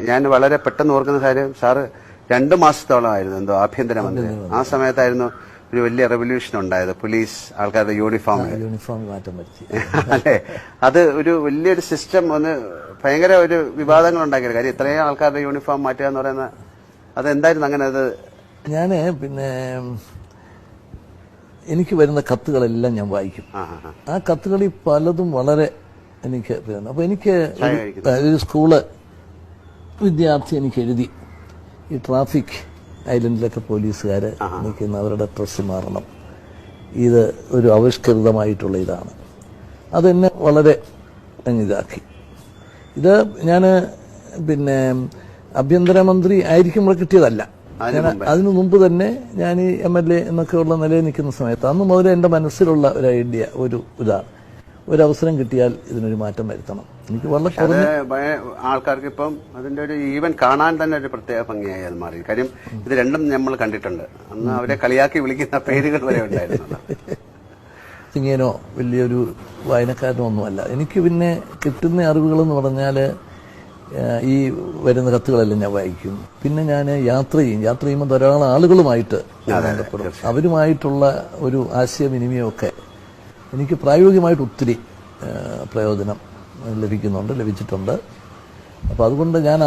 ഞാൻ വളരെ പെട്ടെന്ന് ഓർക്കുന്ന കാര്യം, സാറ് 2 മാസത്തോളമായിരുന്നു എന്തോ ആഭ്യന്തരമന്ത്രി. ആ സമയത്തായിരുന്നു ഒരു വലിയ റെവല്യൂഷൻ ഉണ്ടായത്, പോലീസ് ആൾക്കാരുടെ യൂണിഫോം മാറ്റം വരുത്തി. അല്ലെ, അത് ഒരു വലിയൊരു സിസ്റ്റം ഒന്ന് ഭയങ്കര ഒരു വിവാദങ്ങൾ ഉണ്ടാക്കിയത്. കാര്യം ഇത്രയും ആൾക്കാരുടെ യൂണിഫോം മാറ്റുക എന്ന് പറയുന്ന അതെന്തായിരുന്നു അങ്ങനെ? അത് ഞാന് എനിക്ക് വരുന്ന കത്തുകളെല്ലാം ഞാൻ വായിക്കും. ആ കത്തുകളിൽ പലതും വളരെ എനിക്ക് അപ്പൊ എനിക്ക് ഒരു സ്കൂള് വിദ്യാർത്ഥി എനിക്ക് എഴുതി, ഈ ട്രാഫിക് ഐലൻഡിലൊക്കെ പോലീസുകാർ നിൽക്കുന്ന അവരുടെ ഡ്രസ്സ് മാറണം, ഇത് ഒരു ആവിഷ്കൃതമായിട്ടുള്ള ഇതാണ്. അതെന്നെ വളരെ ഇതാക്കി. ഇത് ഞാൻ ആഭ്യന്തരമന്ത്രി ആയിരിക്കുമ്പോൾ കിട്ടിയതല്ല. അതിനു മുമ്പ് തന്നെ ഞാൻ ഈ MLA എന്നൊക്കെയുള്ള നിലയിൽ നിൽക്കുന്ന സമയത്ത് അന്ന് മുതൽ എൻ്റെ മനസ്സിലുള്ള ഒരു ഐഡിയ, ഇതാണ്, ഒരവസരം കിട്ടിയാൽ ഇതിനൊരു മാറ്റം വരുത്തണം. എനിക്ക് വളരെ കുറഞ്ഞ ആൾക്കാർക്ക് ഇപ്പം അതിന്റെ ഒരു ഈവൻ കാണാൻ തന്നെ ഒരു പ്രത്യേക ഭംഗിയായി അത് മാറി. കാര്യം ഇത് രണ്ടും നമ്മൾ കണ്ടിട്ടുണ്ട്. അന്ന് അവരെ കളിയാക്കി വിളിക്കുന്ന പേരുകൾ വരെ ഉണ്ടായിരുന്നു. ഇങ്ങനോ വലിയൊരു വായനക്കാരനോ ഒന്നുമല്ല. എനിക്ക് പിന്നെ കിട്ടുന്ന അറിവുകളെന്ന് പറഞ്ഞാൽ ഈ വരുന്ന കത്തുകളെല്ലാം ഞാൻ വായിക്കും. പിന്നെ ഞാൻ യാത്ര ചെയ്യുമ്പോൾ ധാരാളം ആളുകളുമായിട്ട് ബന്ധപ്പെടും. അവരുമായിട്ടുള്ള ഒരു ആശയവിനിമയമൊക്കെ എനിക്ക് പ്രായോഗികമായിട്ട് ഒത്തിരി പ്രയോജനം ലഭിച്ചിട്ടുണ്ട്. അപ്പോൾ അതുകൊണ്ട് ഞാൻ